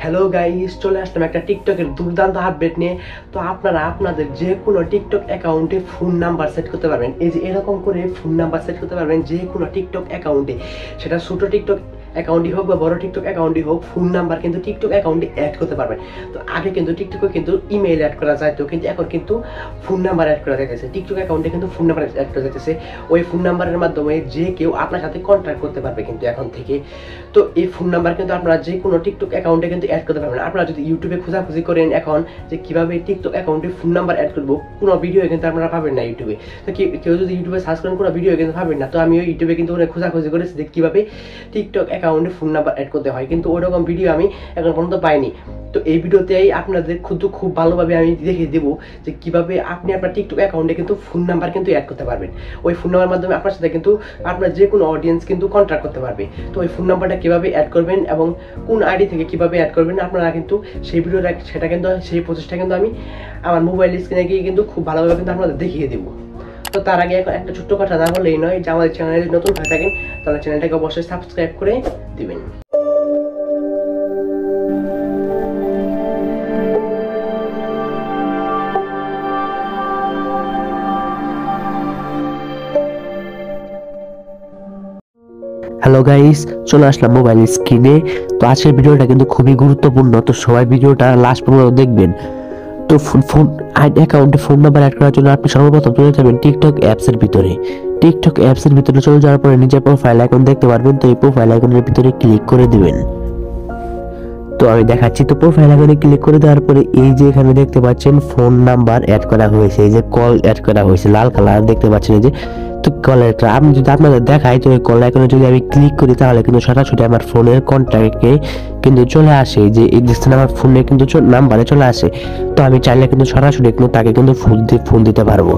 Hello guys, চলে আসলাম একটা টিকটকের দুর্দান্ত আপডেট নিয়ে। তো আপনারা আপনাদের যে কোনো টিকটক অ্যাকাউন্টে ফোন নাম্বার সেট করতে পারবেন। এই যে এরকম করে ফোন নাম্বার সেট করতে পারবেন যে কোনো টিকটক অ্যাকাউন্টে, সেটা ছোট টিকটক অ্যাকাউন্টই হোক বা বড় টিকটক অ্যাকাউন্টই হোক, ফোন নাম্বার কিন্তু টিকটক অ্যাকাউন্টে অ্যাড করতে পারবেন। তো আগে কিন্তু টিকটকে কিন্তু ইমেইল অ্যাড করা যায়, তো কিন্তু এখন কিন্তু ফোন নাম্বার অ্যাড করা যাইতেছে। টিকটক অ্যাকাউন্টে কিন্তু ফোন নাম্বার অ্যাড করা যাইতেছে। ওই ফোন নাম্বারের মাধ্যমে যে কেউ আপনার সাথে কন্ট্যাক্ট করতে পারবে কিন্তু এখন থেকে। তো এই ফোন নাম্বার কিন্তু আপনারা যে কোনো টিকটক অ্যাকাউন্টে কিন্তু অ্যাড করতে পারবেন। আপনারা যদি ইউটিউবে খোঁজাখুঁজি করেন এখন যে কিভাবে টিকটক অ্যাকাউন্টে ফোন নাম্বার অ্যাড করবো, কোনো ভিডিও কিন্তু আপনারা পাবেন না ইউটিউবে। তো কেউ যদি ইউটিউবে সার্চ করেন কোনো ভিডিও কিন্তু পাবেন না। তো আমি ওই ইউটিউবে কিন্তু অনেক খোঁজাখুঁজি করেছি যে কিভাবে টিকটক অ্যাকাউন্টে ফোন নাম্বার অ্যাড করতে হয়, কিন্তু ওইরকম ভিডিও আমি এখন পর্যন্ত পাইনি। তো এই ভিডিওতেই আপনাদের খুব ভালোভাবে আমি দেখিয়ে দেবো যে কিভাবে আপনি আপনার টিকটক অ্যাকাউন্টে কিন্তু ফোন নাম্বার কিন্তু অ্যাড করতে পারবেন। ওই ফোন নাম্বার মাধ্যমে আপনার সাথে কিন্তু আপনার যে কোনো অডিয়েন্স কিন্তু কন্ট্যাক্ট করতে পারবে। তো ওই ফোন নাম্বারটা কিভাবে অ্যাড করবেন এবং কোন আইডি থেকে কিভাবে অ্যাড করবেন আপনারা কিন্তু সেই ভিডিওটা সেই প্রসেসটা কিন্তু আমি আমার মোবাইল স্ক্রিনে গিয়ে কিন্তু খুব ভালোভাবে কিন্তু আপনাদের দেখিয়ে দেবো। তো তার আগে একটা ছোট্ট কথা না বললেই নয়, যে আমাদের চ্যানেলে নতুন হয়ে থাকেন তাহলে চ্যানেলটাকে অবশ্যই সাবস্ক্রাইব করে দিবেন। হ্যালো গাইস, চলে আসলাম মোবাইল স্ক্রিনে। তো আজকের ভিডিওটা কিন্তু খুবই গুরুত্বপূর্ণ, তো সবাই ভিডিওটা লাস্ট পর্যন্ত দেখবেন। তো ফোন অ্যাকাউন্টে ফোন নাম্বার অ্যাড করার জন্য আপনি সর্বপ্রথম চলে যাবেন টিকটক অ্যাপসের ভিতরে। টিকটক অ্যাপসের ভিতরে চলে যাওয়ার পরে নিজের প্রোফাইল আইকন দেখতে পারবেন। তো এই প্রোফাইল আইকনের ভিতরে ক্লিক করে দিবেন। তো আমি দেখাচ্ছি। তো প্রোফাইল আইকনে ক্লিক করে দেওয়ার পরে এই যে এখানে দেখতে পাচ্ছেন ফোন নাম্বার অ্যাড করা হয়েছে, এই যে কল অ্যাড করা হয়েছে লাল কালার দেখতে পাচ্ছেন। এই যে তো কলেরটা আমি যদি আপনাদের দেখাই, তো এই কল আইকনে যদি আমি ক্লিক করি তাহলে কিন্তু সরাসরি আমার ফোনের কন্ট্যাক্টে কিন্তু চলে আসে, যে এই দেখছেন আমার ফোনে কিন্তু নাম্বারে চলে আসে। তো আমি চাইলে কিন্তু সরাসরি কিন্তু তাকে কিন্তু ফোন দিতে পারবো,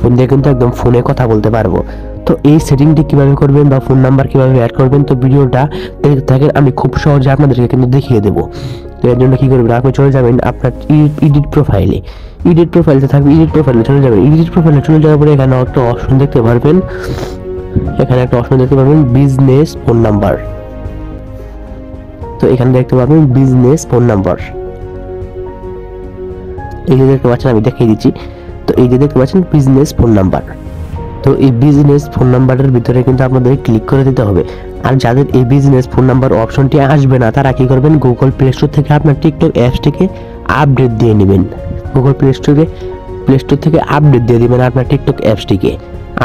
ফোন দিয়ে কিন্তু একদম ফোনে কথা বলতে পারবো। তো এই সেটিংটি কিভাবে করবেন বা ফোন নাম্বার কিভাবে অ্যাড করবেন, তো ভিডিওটা দেখতে থাকেন, আমি খুব সহজে আপনাদেরকে কিন্তু দেখিয়ে দেবো। তো এর জন্য কি করবেন, আপনি চলে যাবেন আপনার এডিট প্রোফাইলে। এডিট প্রোফাইলে থাকবে, এডিট প্রোফাইলে চলে যাবেন। এডিট প্রোফাইলে চলে যাওয়ার পরে এখানে একটা অপশন দেখতে পারবেন, বিজনেস ফোন নাম্বার। তো এখানে দেখতে পাবেন বিজনেস ফোন নাম্বার, এই যে দেখতে পাচ্ছেন, আমি দেখিয়ে দিচ্ছি। তো এই যে দেখতে পাচ্ছেন বিজনেস ফোন নাম্বার। তো এই বিজনেস ফোন নাম্বারের ভিতরে কিন্তু আপনাদের ক্লিক করে দিতে হবে। আর যাদের এই বিজনেস ফোন নাম্বার অপশনটি আসবে না, তারা কি করবেন, গুগল প্লে স্টোর থেকে আপনার টিকটক অ্যাপসটিকে আপডেট দিয়ে নেবেন। গুগল প্লে স্টোর থেকে আপডেট দিয়ে দিবেন আপনার টিকটক অ্যাপসটিকে।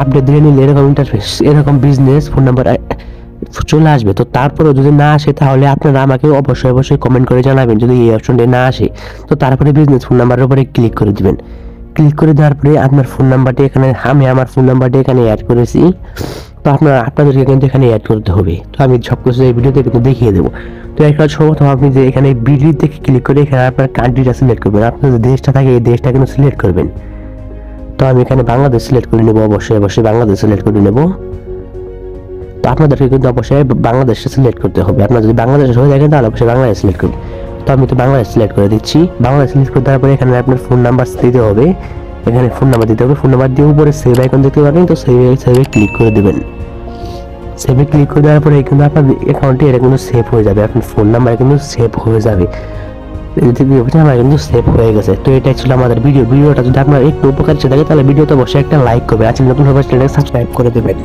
আপডেট দিয়ে নিলে এরকম ইন্টারফেস, এরকম বিজনেস ফোন নাম্বার চলে আসবে। তো তারপরেও যদি না আসে তাহলে আপনারা আমাকে অবশ্যই কমেন্ট করে জানাবেন যদি এই অপশনটি না আসে। তো তারপরে বিজনেস ফোন নাম্বারের উপরে ক্লিক করে দিবেন। ক্লিক করে দেওয়ার পরে আপনার ফোন নাম্বারটি এখানে, আমি আমার ফোন নাম্বারটি এখানে অ্যাড করেছি। তো আপনাদেরকে কিন্তু এখানে অ্যাড করতে হবে। তো আমি সব কিছু এই ভিডিওতে কিন্তু দেখিয়ে দেবো। তো একটা সর্বপ্রথম আপনি যে এখানে বিডি থেকে ক্লিক করে এখানে আপনার কান্ট্রিটা সিলেক্ট করবেন, আপনার যে দেশটা থাকে এই দেশটা কিন্তু সিলেক্ট করবেন। তো আমি এখানে বাংলাদেশ সিলেক্ট করে নেবো, অবশ্যই বাংলাদেশ সিলেক্ট করে নেবো। তো আপনাদেরকে কিন্তু অবশ্যই বাংলাদেশটা সিলেক্ট করতে হবে। আপনার যদি বাংলাদেশ হয়ে থাকে তাহলে অবশ্যই বাংলাদেশ সিলেক্ট করবেন। তো আমি তো বাংলাদেশ সিলেক্ট করে দিচ্ছি। বাংলাদেশ সিলেক্ট করে দেওয়ার পরে এখানে আপনার ফোন নাম্বার দিতে হবে, এখানে ফোন নাম্বার দিতে হবে। ফোন নাম্বার দিয়ে উপরে সেভ আইকন দেখতে পাবেন, তো সেভে ক্লিক করে দেবেন। সেভে ক্লিক করে দেওয়ার পরে কিন্তু আপনার অ্যাকাউন্টে এটা কিন্তু সেভ হয়ে যাবে, আপনার ফোন নাম্বার কিন্তু সেভ হয়ে যাবে। আমার কিন্তু সেভ হয়ে গেছে। তো এটাই ছিল আমাদের ভিডিওটা যদি আপনার একটু উপকার থাকে তাহলে ভিডিওতে অবশ্যই একটা লাইক করবেন, আর নতুন হবে চ্যানেলটাকে সাবস্ক্রাইব করে দেবেন।